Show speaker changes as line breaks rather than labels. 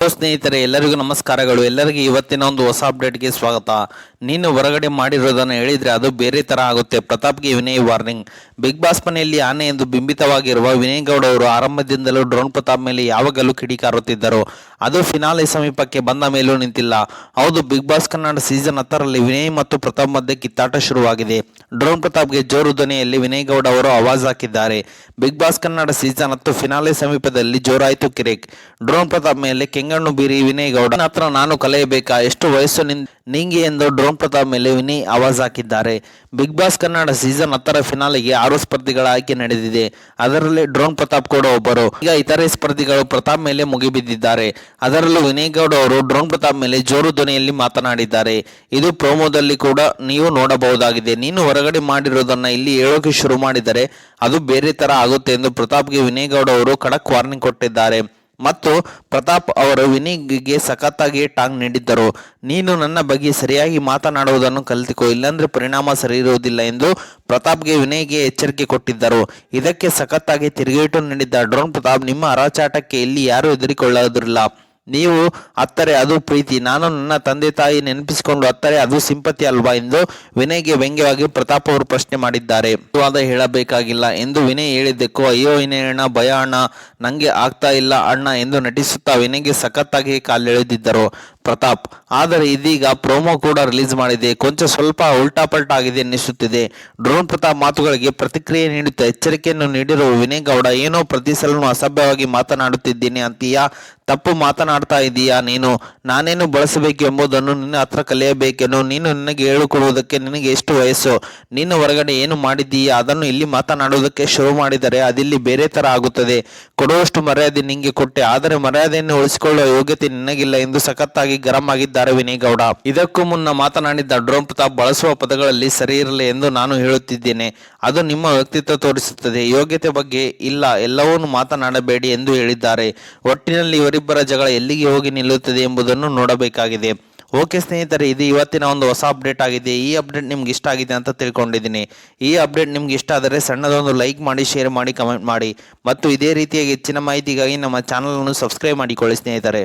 ಸ್ನೇಹಿತರೆ, ಎಲ್ಲರಿಗೂ ನಮಸ್ಕಾರಗಳು. ಎಲ್ಲರಿಗೂ ಇವತ್ತಿನ ಒಂದು ಹೊಸ ಅಪ್ಡೇಟ್ಗೆ ಸ್ವಾಗತ. ನೀನು ಹೊರಗಡೆ ಮಾಡಿರೋದನ್ನು ಹೇಳಿದ್ರೆ ಅದು ಬೇರೆ ತರ ಆಗುತ್ತೆ. ಪ್ರತಾಪ್ಗೆ ವಿನಯ್ ವಾರ್ನಿಂಗ್. ಬಿಗ್ ಬಾಸ್ ಮನೆಯಲ್ಲಿ ಆನೆ ಎಂದು ಬಿಂಬಿತವಾಗಿರುವ ವಿನಯ್ ಗೌಡ ಅವರು ಆರಂಭದಿಂದಲೂ ಡ್ರೋನ್ ಪ್ರತಾಪ್ ಮೇಲೆ ಯಾವಾಗಲೂ ಕಿಡಿಕಾರುತ್ತಿದ್ದರು. ಅದು ಫಿನಾಲೆ ಸಮೀಪಕ್ಕೆ ಬಂದ ಮೇಲೂ ನಿಂತಿಲ್ಲ. ಹೌದು, ಬಿಗ್ ಬಾಸ್ ಕನ್ನಡ ಸೀಸನ್ 10ರಲ್ಲಿ ವಿನಯ್ ಮತ್ತು ಪ್ರತಾಪ್ ಮಧ್ಯೆ ಕಿತ್ತಾಟ ಶುರುವಾಗಿದೆ. ಡ್ರೋನ್ ಪ್ರತಾಪ್ಗೆ ಜೋರು ಧ್ವನಿಯಲ್ಲಿ ವಿನಯ್ ಗೌಡ ಅವರು ಆವಾಜ್ ಹಾಕಿದ್ದಾರೆ. Bigg Boss Kannada season 10 finale ಸಮೀಪದಲ್ಲಿ ಜೋರಾಯಿತು ಕಿರಿಕ್. ಡ್ರೋನ್ ಪ್ರತಾಪ್ ಮೇಲೆ ಕೆಂಗಣ್ಣು ಬೀರಿ ವಿನಯ್ ಗೌಡ ಹತ್ರ ನಾನು ಕಲಿಯಬೇಕಾ, ಎಷ್ಟು ವಯಸ್ಸು ನಿಂಗೆ ಎಂದು ಡ್ರೋನ್ ಪ್ರತಾಪ್ ಮೇಲೆ ವಿನಯ್ ಆವಾಜ್ ಹಾಕಿದ್ದಾರೆ. ಬಿಗ್ ಬಾಸ್ ಕನ್ನಡ ಸೀಸನ್ 10ರ ಫಿನಾಲೆಗೆ 6 ಸ್ಪರ್ಧಿಗಳ ಆಯ್ಕೆ ನಡೆದಿದೆ. ಅದರಲ್ಲಿ ಡ್ರೋನ್ ಪ್ರತಾಪ್ ಕೂಡ ಒಬ್ಬರು. ಈಗ ಇತರೆ ಸ್ಪರ್ಧಿಗಳು ಪ್ರತಾಪ್ ಮೇಲೆ ಮುಗಿಬಿದ್ದಿದ್ದಾರೆ. ಅದರಲ್ಲೂ ವಿನಯ್ ಗೌಡ ಅವರು ಡ್ರೋನ್ ಪ್ರತಾಪ್ ಮೇಲೆ ಜೋರು ಧ್ವನಿಯಲ್ಲಿ ಮಾತನಾಡಿದ್ದಾರೆ. ಇದು ಪ್ರೋಮೋದಲ್ಲಿ ಕೂಡ ನೀವು ನೋಡಬಹುದಾಗಿದೆ. ನೀನು ಹೊರಗಡೆ ಮಾಡಿರೋದನ್ನ ಇಲ್ಲಿ ಹೇಳೋಕೆ ಶುರು ಮಾಡಿದರೆ ಅದು ಬೇರೆ ತರ ಆಗುತ್ತೆ ಎಂದು ಪ್ರತಾಪ್ಗೆ ವಿನಯ್ ಗೌಡ ಅವರು ಖಡಕ್ ವಾರ್ನಿಂಗ್ ಕೊಟ್ಟಿದ್ದಾರೆ. ಮತ್ತು ಪ್ರತಾಪ್ ಅವರು ವಿನಯ್ಗೆ ಸಖತ್ತಾಗಿ ಟಾಂಗ್ ನೀಡಿದ್ದರು. ನೀನು ನನ್ನ ಬಗ್ಗೆ ಸರಿಯಾಗಿ ಮಾತನಾಡುವುದನ್ನು ಕಲಿತುಕೋ, ಇಲ್ಲಾಂದ್ರೆ ಪರಿಣಾಮ ಸರಿ ಇರುವುದಿಲ್ಲ ಎಂದು ಪ್ರತಾಪ್ಗೆ ವಿನಯ್ಗೆ ಎಚ್ಚರಿಕೆ ಕೊಟ್ಟಿದ್ದರು. ಇದಕ್ಕೆ ಸಖತ್ತಾಗಿ ತಿರುಗೇಟು ನೀಡಿದ್ದ ಡ್ರೋನ್ ಪ್ರತಾಪ್, ನಿಮ್ಮ ಅರಾಚಾಟಕ್ಕೆ ಇಲ್ಲಿ ಯಾರು ಹೆದರಿಕೊಳ್ಳೋದಿಲ್ಲ. ನೀವು ಅತ್ತರೆ ಅದು ಪ್ರೀತಿ, ನಾನು ನನ್ನ ತಂದೆ ತಾಯಿ ನೆನಪಿಸಿಕೊಂಡು ಅತ್ತರೆ ಅದು ಸಿಂಪತಿ ಅಲ್ವಾ ಎಂದು ವಿನಯ್ಗೆ ವ್ಯಂಗ್ಯವಾಗಿ ಪ್ರತಾಪ್ ಅವರು ಪ್ರಶ್ನೆ ಮಾಡಿದ್ದಾರೆ. ವಾದ ಹೇಳಬೇಕಾಗಿಲ್ಲ ಎಂದು ವಿನಯ್ ಹೇಳಿದ್ದಕ್ಕೂ ಅಯ್ಯೋ ವಿನಯ್ ಅಣ್ಣ, ಭಯ ಅಣ್ಣ, ನಂಗೆ ಆಗ್ತಾ ಇಲ್ಲ ಅಣ್ಣ ಎಂದು ನಟಿಸುತ್ತಾ ವಿನಯ್ಗೆ ಸಖತ್ತಾಗಿ ಕಾಲೆಳೆದಿದ್ದರು ಪ್ರತಾಪ್. ಆದರೆ ಇದೀಗ ಪ್ರೋಮೋ ಕೂಡ ರಿಲೀಸ್ ಮಾಡಿದೆ. ಕೊಂಚ ಸ್ವಲ್ಪ ಉಲ್ಟಾಪಲ್ಟಾ ಆಗಿದೆ ಎನ್ನಿಸುತ್ತಿದೆ. ಡ್ರೋನ್ ಪ್ರತಾಪ್ ಮಾತುಗಳಿಗೆ ಪ್ರತಿಕ್ರಿಯೆ ನೀಡುತ್ತಾ ಎಚ್ಚರಿಕೆಯನ್ನು ನೀಡಿರುವ ವಿನಯ್ ಗೌಡ, ಏನೋ ಪ್ರತಿ ಸಲನೂ ಅಸಭ್ಯವಾಗಿ ಮಾತನಾಡುತ್ತಿದ್ದೀನಿ ಅಂತೀಯಾ, ತಪ್ಪು ಮಾತನಾಡ್ತಾ ಇದೀಯಾ ನೀನು, ನಾನೇನು ಬಳಸಬೇಕು ಎಂಬುದನ್ನು ನಿನ್ನ ಹತ್ರ ಕಲಿಯಬೇಕೇನು, ನೀನು ನಿನಗೆ ಹೇಳಿಕೊಡುವುದಕ್ಕೆ ನಿನಗೆ ಎಷ್ಟು ವಯಸ್ಸು, ನೀನು ಹೊರಗಡೆ ಏನು ಮಾಡಿದ್ದೀಯಾ ಅದನ್ನು ಇಲ್ಲಿ ಮಾತನಾಡುವುದಕ್ಕೆ ಶುರು ಮಾಡಿದರೆ ಅದಿಲ್ಲಿ ಬೇರೆ ತರ ಆಗುತ್ತದೆ. ಕೊಡುವಷ್ಟು ಮರ್ಯಾದೆ ನಿಂಗೆ ಕೊಟ್ಟೆ, ಆದರೆ ಮರ್ಯಾದೆಯನ್ನು ಉಳಿಸಿಕೊಳ್ಳುವ ಯೋಗ್ಯತೆ ನಿನಗಿಲ್ಲ ಎಂದು ಸಖತ್ತಾಗಿ ಗರಂ ಆಗಿದ್ದಾರೆ ವಿನಯ್ ಗೌಡ. ಇದಕ್ಕೂ ಮುನ್ನ ಮಾತನಾಡಿದ್ದ ಡ್ರೋನ್ ಪ್ರತಾಪ್, ಬಳಸುವ ಪದಗಳಲ್ಲಿ ಸರಿ ಇರಲಿ ಎಂದು ನಾನು ಹೇಳುತ್ತಿದ್ದೇನೆ, ಅದು ನಿಮ್ಮ ವ್ಯಕ್ತಿತ್ವ ತೋರಿಸುತ್ತದೆ, ಯೋಗ್ಯತೆ ಬಗ್ಗೆ ಇಲ್ಲ ಎಲ್ಲವನ್ನೂ ಮಾತನಾಡಬೇಡಿ ಎಂದು ಹೇಳಿದ್ದಾರೆ. ಒಟ್ಟಿನಲ್ಲಿ ಇವರಿಬ್ಬರ ಜಗಳ ಎಲ್ಲಿಗೆ ಹೋಗಿ ನಿಲ್ಲುತ್ತದೆ ಎಂಬುದನ್ನು ನೋಡಬೇಕಾಗಿದೆ. ಓಕೆ ಸ್ನೇಹಿತರೆ, ಇದು ಇವತ್ತಿನ ಒಂದು ಹೊಸ ಅಪ್ಡೇಟ್ ಆಗಿದೆ. ಈ ಅಪ್ಡೇಟ್ ನಿಮ್ಗೆ ಇಷ್ಟ ಆಗಿದೆ ಅಂತ ತಿಳ್ಕೊಂಡಿದ್ದೀನಿ. ಈ ಅಪ್ಡೇಟ್ ನಿಮ್ಗೆ ಇಷ್ಟ ಆದರೆ ಸಣ್ಣದೊಂದು ಲೈಕ್ ಮಾಡಿ, ಶೇರ್ ಮಾಡಿ, ಕಮೆಂಟ್ ಮಾಡಿ ಮತ್ತು ಇದೇ ರೀತಿಯಾಗಿ ಹೆಚ್ಚಿನ ಮಾಹಿತಿಗಾಗಿ ನಮ್ಮ ಚಾನಲನ್ನು ಸಬ್ಸ್ಕ್ರೈಬ್ ಮಾಡಿಕೊಳ್ಳಿ ಸ್ನೇಹಿತರೆ.